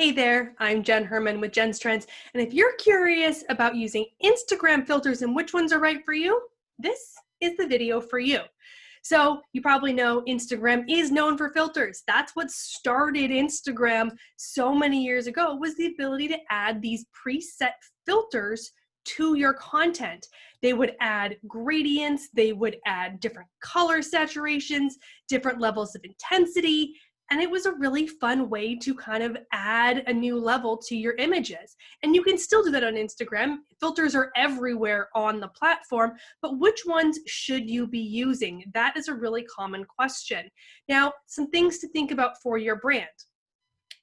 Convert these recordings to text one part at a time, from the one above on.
Hey there, I'm Jenn Herman with Jenn's Trends, and if you're curious about using Instagram filters and which ones are right for you, this is the video for you. So you probably know Instagram is known for filters. That's what started Instagram so many years ago, was the ability to add these preset filters to your content. They would add gradients, they would add different color saturations, different levels of intensity, and it was a really fun way to kind of add a new level to your images. And you can still do that on Instagram. Filters are everywhere on the platform, but which ones should you be using? That is a really common question. Now, some things to think about for your brand.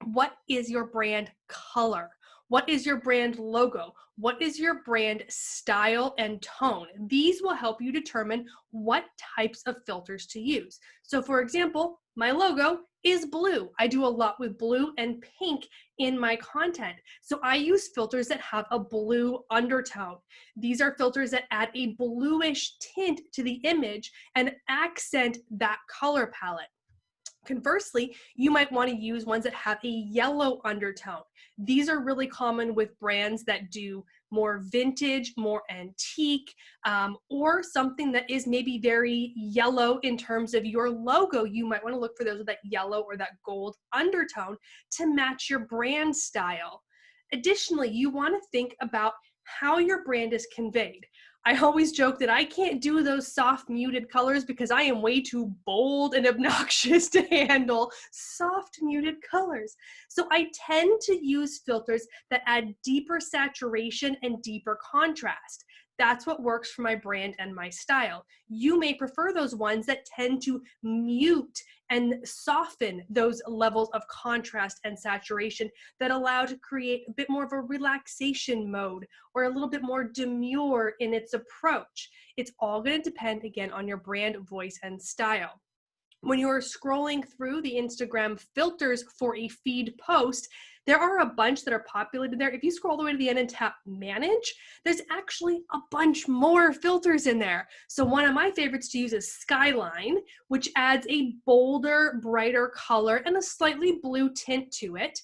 What is your brand color? What is your brand logo? What is your brand style and tone? These will help you determine what types of filters to use. So for example, my logo is blue. I do a lot with blue and pink in my content. So I use filters that have a blue undertone. These are filters that add a bluish tint to the image and accent that color palette. Conversely, you might want to use ones that have a yellow undertone. These are really common with brands that do more vintage, more antique, or something that is maybe very yellow in terms of your logo. You might want to look for those with that yellow or that gold undertone to match your brand style. Additionally, you want to think about how your brand is conveyed. I always joke that I can't do those soft muted colors because I am way too bold and obnoxious to handle soft muted colors. So I tend to use filters that add deeper saturation and deeper contrast. That's what works for my brand and my style. You may prefer those ones that tend to mute and soften those levels of contrast and saturation that allow to create a bit more of a relaxation mode or a little bit more demure in its approach. It's all going to depend, again, on your brand, voice, and style. When you're scrolling through the Instagram filters for a feed post, there are a bunch that are populated there. If you scroll all the way to the end and tap manage, there's actually a bunch more filters in there. So one of my favorites to use is Skyline, which adds a bolder, brighter color and a slightly blue tint to it.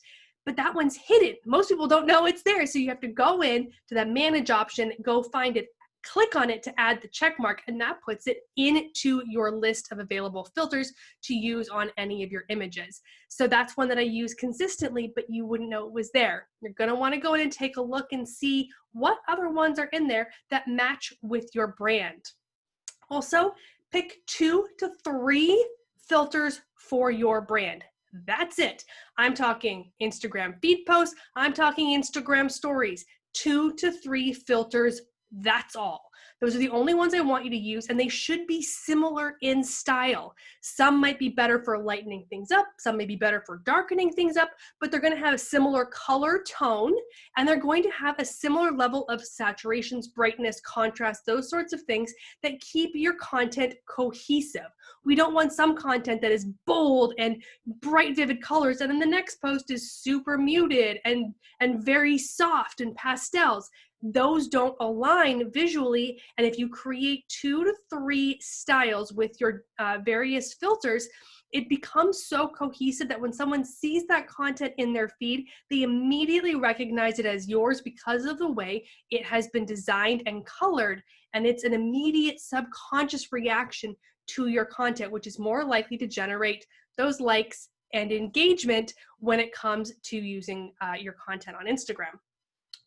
But that one's hidden. Most people don't know it's there. So you have to go in to that manage option, go find it, click on it to add the check mark, and that puts it into your list of available filters to use on any of your images. So that's one that I use consistently, but you wouldn't know it was there. You're going to want to go in and take a look and see what other ones are in there that match with your brand. Also, pick 2 to 3 filters for your brand. That's it. I'm talking Instagram feed posts. I'm talking Instagram stories. 2 to 3 filters. That's all. Those are the only ones I want you to use, and they should be similar in style. Some might be better for lightening things up, some may be better for darkening things up, but they're going to have a similar color tone, and they're going to have a similar level of saturations, brightness, contrast, those sorts of things that keep your content cohesive. We don't want some content that is bold and bright, vivid colors, and then the next post is super muted and very soft and pastels. Those don't align visually, and if you create 2 to 3 styles with your various filters, it becomes so cohesive that when someone sees that content in their feed, they immediately recognize it as yours because of the way it has been designed and colored, and it's an immediate subconscious reaction to your content, which is more likely to generate those likes and engagement when it comes to using your content on Instagram.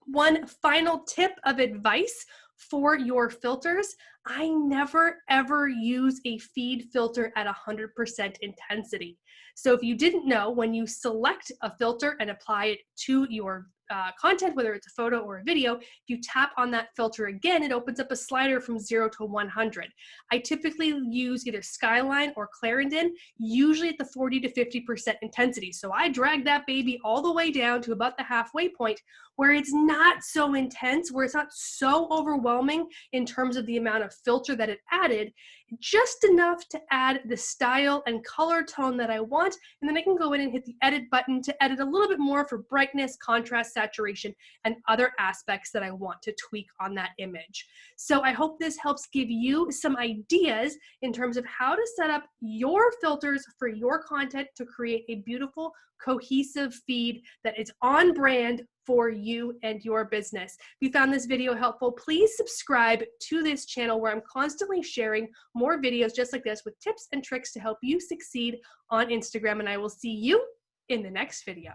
One final tip of advice for your filters: I never ever use a feed filter at 100% intensity. So if you didn't know, when you select a filter and apply it to your content, whether it's a photo or a video, if you tap on that filter again, it opens up a slider from 0 to 100. I typically use either Skyline or Clarendon, usually at the 40 to 50% intensity. So I drag that baby all the way down to about the halfway point where it's not so intense, where it's not so overwhelming in terms of the amount of filter that it added. just enough to add the style and color tone that I want, and then I can go in and hit the edit button to edit a little bit more for brightness, contrast, saturation, and other aspects that I want to tweak on that image. So I hope this helps give you some ideas in terms of how to set up your filters for your content to create a beautiful, cohesive feed that is on brand for you and your business. If you found this video helpful, please subscribe to this channel where I'm constantly sharing more videos just like this with tips and tricks to help you succeed on Instagram, and I will see you in the next video.